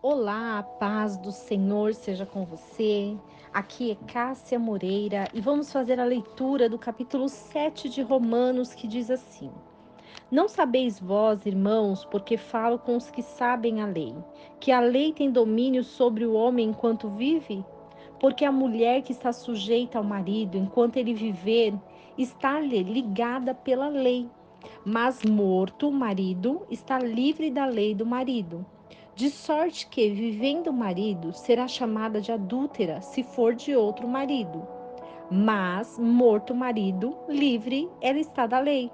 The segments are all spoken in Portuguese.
Olá, a paz do Senhor seja com você. Aqui é Cássia Moreira e vamos fazer a leitura do capítulo 7 de Romanos, que diz assim: Não sabeis vós, irmãos, porque falo com os que sabem a lei, que a lei tem domínio sobre o homem enquanto vive? Porque a mulher que está sujeita ao marido enquanto ele viver, está-lhe ligada pela lei. Mas morto o marido, está livre da lei do marido. De sorte que, vivendo o marido, será chamada de adúltera se for de outro marido. Mas, morto o marido, livre ela está da lei.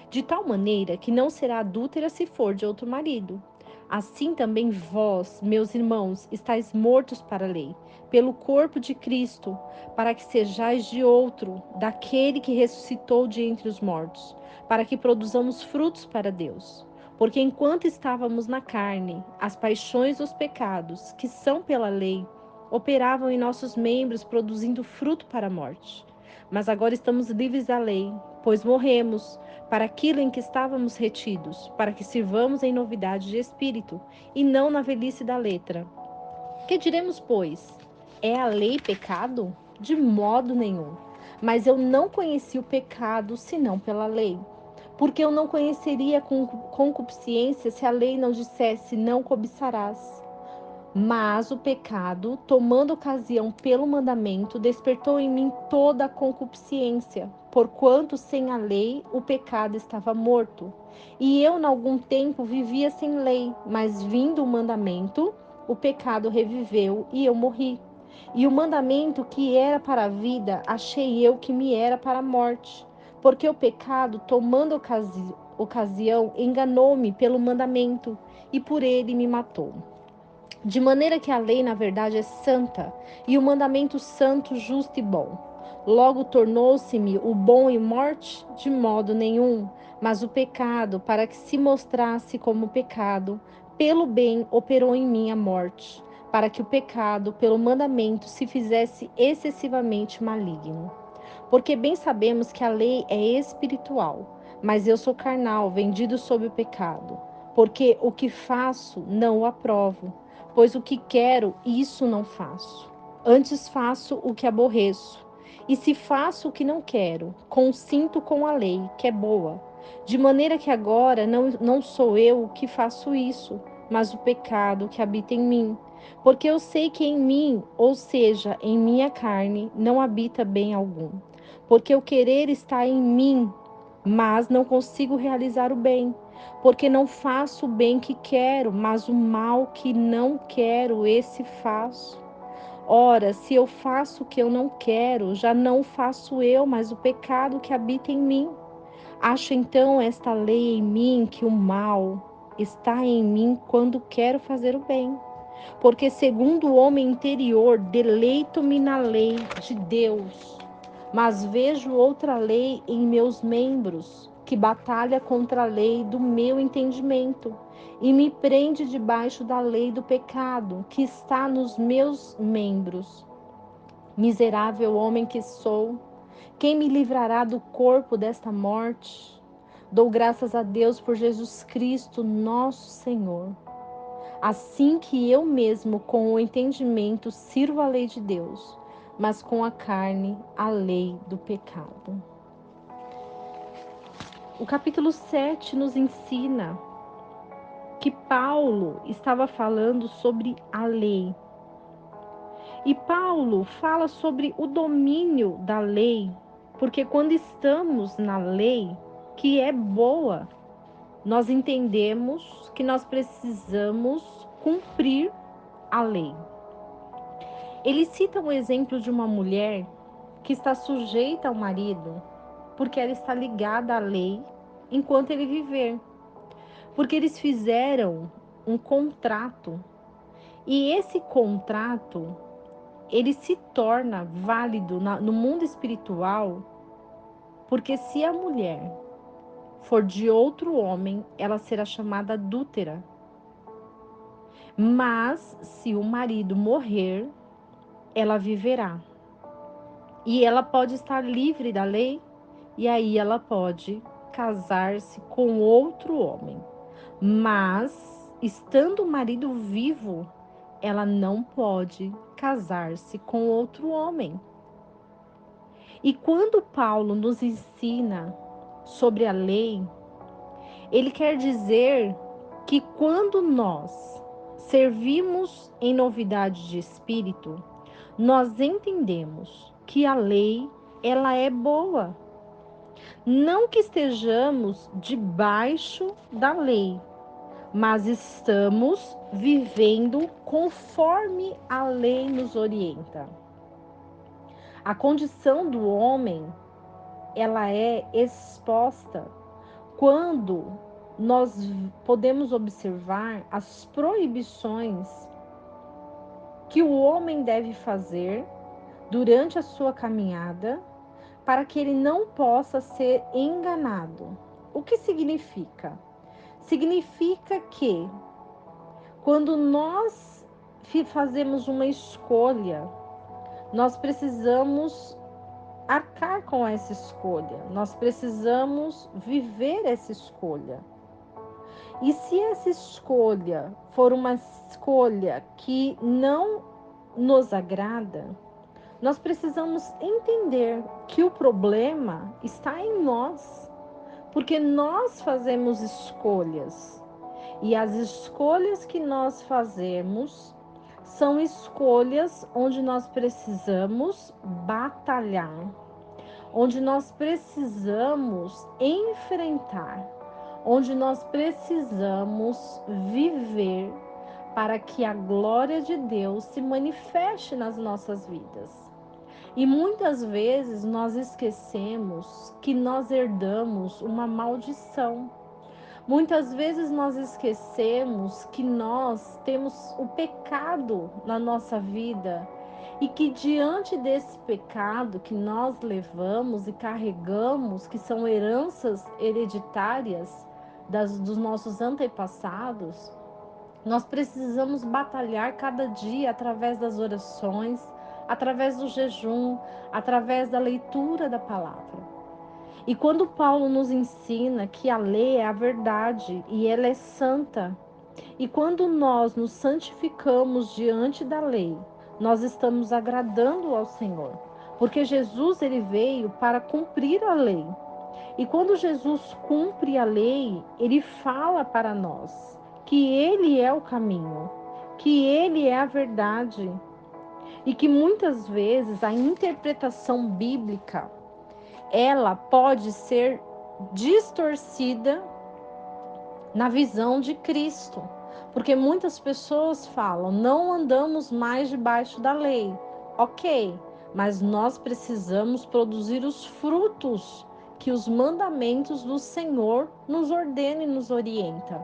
De tal maneira que não será adúltera se for de outro marido. Assim também vós, meus irmãos, estáis mortos para a lei, pelo corpo de Cristo, para que sejais de outro, daquele que ressuscitou de entre os mortos, para que produzamos frutos para Deus. Porque enquanto estávamos na carne, as paixões dos pecados, que são pela lei, operavam em nossos membros, produzindo fruto para a morte. Mas agora estamos livres da lei, pois morremos para aquilo em que estávamos retidos, para que sirvamos em novidade de espírito, e não na velhice da letra. Que diremos, pois? É a lei pecado? De modo nenhum. Mas eu não conheci o pecado senão pela lei. Porque eu não conheceria concupiscência se a lei não dissesse: não cobiçarás. Mas o pecado, tomando ocasião pelo mandamento, despertou em mim toda a concupiscência, porquanto sem a lei o pecado estava morto. E eu, em algum tempo, vivia sem lei, mas vindo o mandamento, o pecado reviveu e eu morri. E o mandamento que era para a vida, achei eu que me era para a morte. Porque o pecado, tomando ocasião, enganou-me pelo mandamento, e por ele me matou. De maneira que a lei, na verdade, é santa, e o mandamento santo, justo e bom. Logo tornou-se-me o bom e morte? De modo nenhum. Mas o pecado, para que se mostrasse como pecado, pelo bem operou em mim a morte, para que o pecado, pelo mandamento, se fizesse excessivamente maligno. Porque bem sabemos que a lei é espiritual, mas eu sou carnal, vendido sob o pecado. Porque o que faço, não o aprovo, pois o que quero, isso não faço. Antes faço o que aborreço. E se faço o que não quero, consinto com a lei, que é boa. De maneira que agora não sou eu que faço isso, mas o pecado que habita em mim. Porque eu sei que em mim, ou seja, em minha carne, não habita bem algum. Porque o querer está em mim, mas não consigo realizar o bem. Porque não faço o bem que quero, mas o mal que não quero, esse faço. Ora, se eu faço o que eu não quero, já não faço eu, mas o pecado que habita em mim. Acho então esta lei em mim que o mal está em mim quando quero fazer o bem. Porque segundo o homem interior, deleito-me na lei de Deus, mas vejo outra lei em meus membros, que batalha contra a lei do meu entendimento, e me prende debaixo da lei do pecado, que está nos meus membros. Miserável homem que sou, quem me livrará do corpo desta morte? Dou graças a Deus por Jesus Cristo, nosso Senhor. Assim que eu mesmo, com o entendimento, sirvo a lei de Deus, mas com a carne, a lei do pecado. O capítulo 7 nos ensina que Paulo estava falando sobre a lei. E Paulo fala sobre o domínio da lei, porque quando estamos na lei, que é boa, nós entendemos que nós precisamos cumprir a lei. Ele cita um exemplo de uma mulher que está sujeita ao marido porque ela está ligada à lei enquanto ele viver. Porque eles fizeram um contrato e esse contrato ele se torna válido no mundo espiritual porque se a mulher for de outro homem, ela será chamada adúltera. Mas se o marido morrer, ela viverá. E ela pode estar livre da lei, e aí ela pode casar-se com outro homem. Mas, estando o marido vivo, ela não pode casar-se com outro homem. E quando Paulo nos ensina sobre a lei, ele quer dizer que quando nós servimos em novidade de espírito, nós entendemos que a lei, ela é boa. Não que estejamos debaixo da lei, mas estamos vivendo conforme a lei nos orienta. A condição do homem, ela é exposta quando nós podemos observar as proibições que o homem deve fazer durante a sua caminhada para que ele não possa ser enganado. O que significa? Significa que quando nós fazemos uma escolha, nós precisamos arcar com essa escolha, nós precisamos viver essa escolha. E se essa escolha for uma escolha que não nos agrada, nós precisamos entender que o problema está em nós, porque nós fazemos escolhas. E as escolhas que nós fazemos são escolhas onde nós precisamos batalhar, onde nós precisamos enfrentar, onde nós precisamos viver para que a glória de Deus se manifeste nas nossas vidas. E muitas vezes nós esquecemos que nós herdamos uma maldição. Muitas vezes nós esquecemos que nós temos o pecado na nossa vida e que diante desse pecado que nós levamos e carregamos, que são heranças hereditárias dos nossos antepassados, nós precisamos batalhar cada dia através das orações, através do jejum, através da leitura da palavra. E quando Paulo nos ensina que a lei é a verdade e ela é santa, e quando nós nos santificamos diante da lei, nós estamos agradando ao Senhor, porque Jesus ele veio para cumprir a lei. E quando Jesus cumpre a lei, ele fala para nós que ele é o caminho, que ele é a verdade, e que muitas vezes a interpretação bíblica ela pode ser distorcida na visão de Cristo. Porque muitas pessoas falam, não andamos mais debaixo da lei. Ok, mas nós precisamos produzir os frutos que os mandamentos do Senhor nos ordena e nos orienta.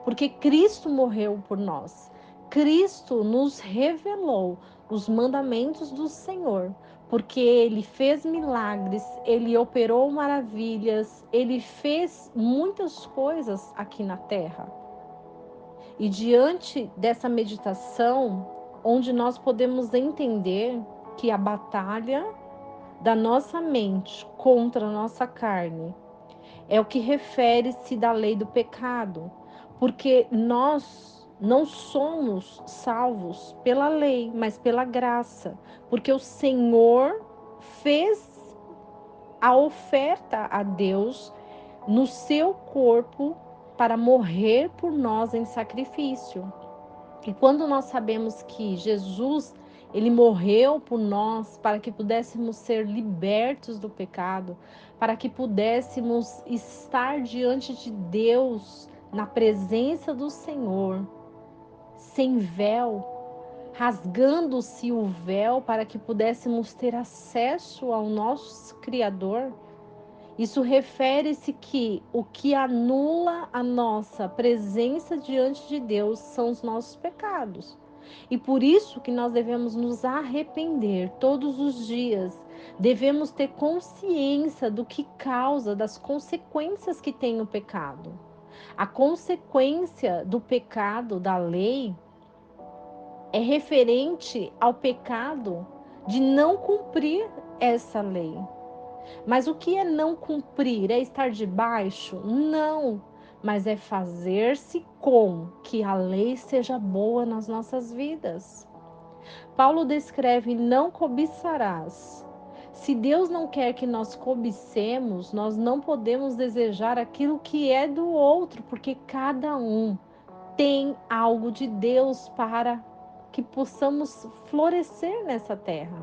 Porque Cristo morreu por nós. Cristo nos revelou os mandamentos do Senhor, porque ele fez milagres, ele operou maravilhas, ele fez muitas coisas aqui na terra. E diante dessa meditação, onde nós podemos entender que a batalha da nossa mente contra a nossa carne é o que refere-se da lei do pecado, porque nós não somos salvos pela lei, mas pela graça, porque o Senhor fez a oferta a Deus no seu corpo para morrer por nós em sacrifício. E quando nós sabemos que Jesus, ele morreu por nós para que pudéssemos ser libertos do pecado, para que pudéssemos estar diante de Deus, na presença do Senhor, sem véu, rasgando-se o véu para que pudéssemos ter acesso ao nosso Criador. Isso refere-se que o que anula a nossa presença diante de Deus são os nossos pecados. E por isso que nós devemos nos arrepender todos os dias. Devemos ter consciência do que causa, das consequências que tem o pecado. A consequência do pecado, da lei, é referente ao pecado de não cumprir essa lei. Mas o que é não cumprir? É estar debaixo? Não. mas é fazer-se com que a lei seja boa nas nossas vidas. Paulo descreve: não cobiçarás. Se Deus não quer que nós cobicemos, nós não podemos desejar aquilo que é do outro, porque cada um tem algo de Deus para que possamos florescer nessa terra,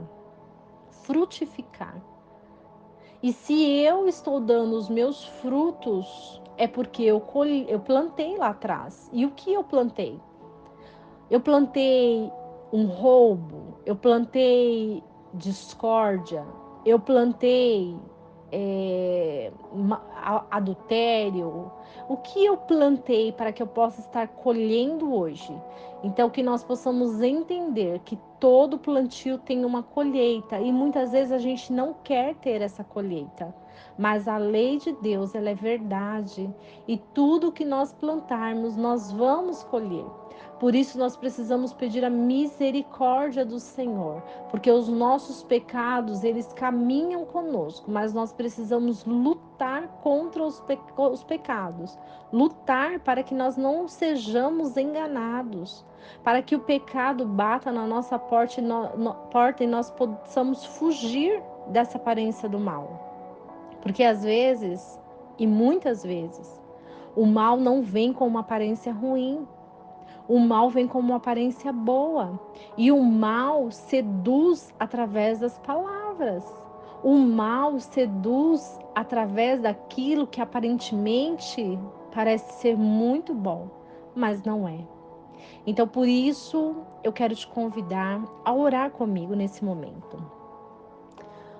frutificar. E se eu estou dando os meus frutos, é porque eu plantei lá atrás. E o que eu plantei? Eu plantei um roubo, eu plantei discórdia, eu plantei adultério. O que eu plantei para que eu possa estar colhendo hoje? Então, que nós possamos entender que todo plantio tem uma colheita e muitas vezes a gente não quer ter essa colheita. Mas a lei de Deus, ela é verdade e tudo que nós plantarmos, nós vamos colher. Por isso nós precisamos pedir a misericórdia do Senhor, porque os nossos pecados, eles caminham conosco, mas nós precisamos lutar contra os pecados, lutar para que nós não sejamos enganados, para que o pecado bata na nossa porta e nós possamos fugir dessa aparência do mal. Porque às vezes, e muitas vezes, o mal não vem com uma aparência ruim. O mal vem como uma aparência boa. E o mal seduz através das palavras. O mal seduz através daquilo que aparentemente parece ser muito bom, mas não é. Então, por isso, eu quero te convidar a orar comigo nesse momento.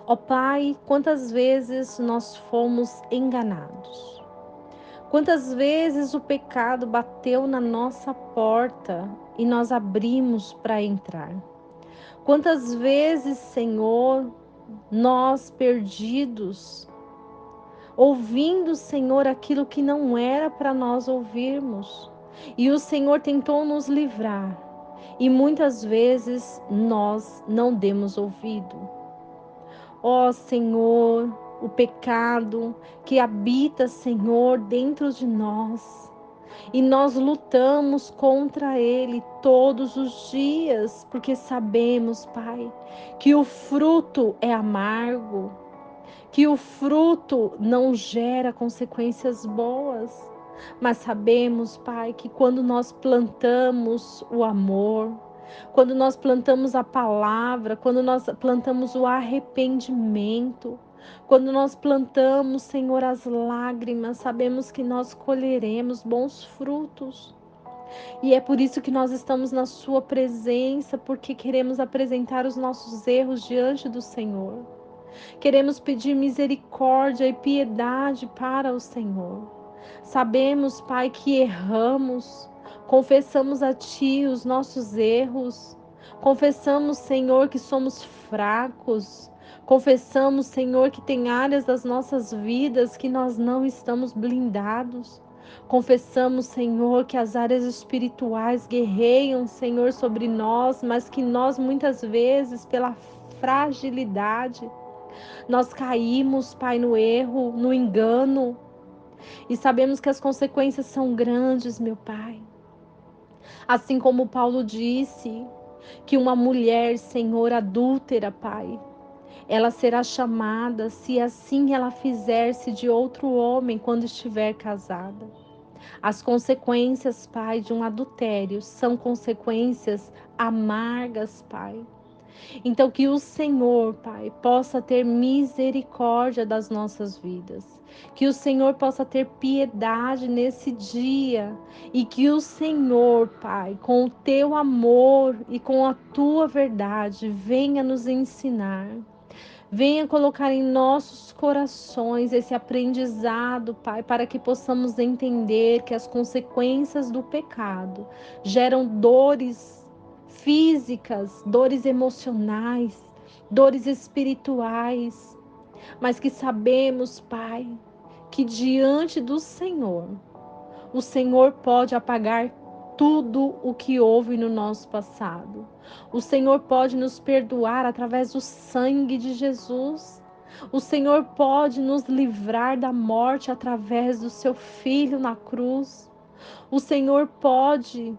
Ó Pai, quantas vezes nós fomos enganados? Quantas vezes o pecado bateu na nossa porta e nós abrimos para entrar? Quantas vezes, Senhor, nós perdidos, ouvindo, Senhor, aquilo que não era para nós ouvirmos, e o Senhor tentou nos livrar, e muitas vezes nós não demos ouvido. Ó Senhor, o pecado que habita, Senhor, dentro de nós. E nós lutamos contra ele todos os dias, porque sabemos, Pai, que o fruto é amargo, que o fruto não gera consequências boas. Mas sabemos, Pai, que quando nós plantamos o amor, quando nós plantamos a palavra, quando nós plantamos o arrependimento, quando nós plantamos, Senhor, as lágrimas, sabemos que nós colheremos bons frutos. E é por isso que nós estamos na Sua presença, porque queremos apresentar os nossos erros diante do Senhor. Queremos pedir misericórdia e piedade para o Senhor. Sabemos, Pai, que erramos, confessamos a Ti os nossos erros, confessamos, Senhor, que somos fracos, confessamos, Senhor, que tem áreas das nossas vidas que nós não estamos blindados. Confessamos, Senhor, que as áreas espirituais guerreiam, Senhor, sobre nós, mas que nós muitas vezes, pela fragilidade, nós caímos, Pai, no erro, no engano, e sabemos que as consequências são grandes, meu Pai. Assim como Paulo disse, que uma mulher, Senhor, adúltera, Pai, ela será chamada se assim ela fizer-se de outro homem quando estiver casada. As consequências, Pai, de um adultério são consequências amargas, Pai. Então, que o Senhor, Pai, possa ter misericórdia das nossas vidas. Que o Senhor possa ter piedade nesse dia. E que o Senhor, Pai, com o teu amor e com a tua verdade, venha nos ensinar. Venha colocar em nossos corações esse aprendizado, Pai, para que possamos entender que as consequências do pecado geram dores físicas, dores emocionais, dores espirituais, mas que sabemos, Pai, que diante do Senhor, o Senhor pode apagar tudo o que houve no nosso passado. O Senhor pode nos perdoar através do sangue de Jesus. O Senhor pode nos livrar da morte através do seu Filho na cruz. O Senhor pode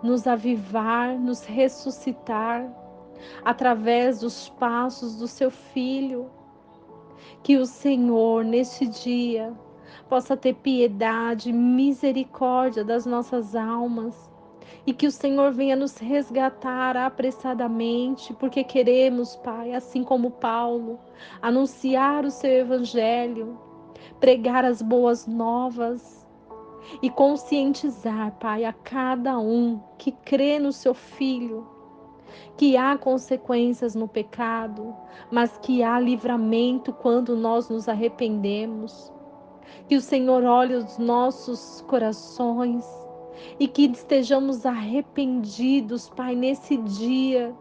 nos avivar, nos ressuscitar através dos passos do seu Filho. Que o Senhor, neste dia, possa ter piedade, misericórdia das nossas almas. E que o Senhor venha nos resgatar apressadamente, porque queremos, Pai, assim como Paulo, anunciar o seu Evangelho, pregar as boas novas e conscientizar, Pai, a cada um que crê no seu Filho, que há consequências no pecado, mas que há livramento quando nós nos arrependemos. Que o Senhor olhe os nossos corações e que estejamos arrependidos, Pai, nesse dia,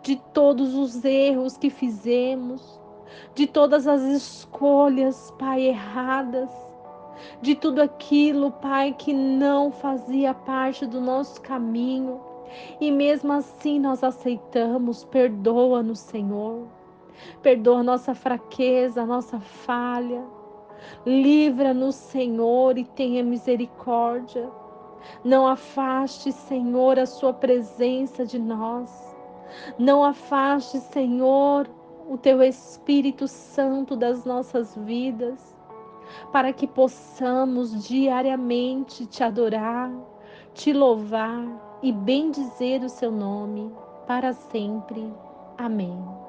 de todos os erros que fizemos, de todas as escolhas, Pai, erradas, de tudo aquilo, Pai, que não fazia parte do nosso caminho. E mesmo assim nós aceitamos. Perdoa-nos, Senhor. Perdoa a nossa fraqueza, a nossa falha. Livra-nos, Senhor, e tenha misericórdia. Não afaste, Senhor, a sua presença de nós. Não afaste, Senhor, o teu Espírito Santo das nossas vidas, para que possamos diariamente te adorar, te louvar e bendizer o seu nome para sempre. Amém.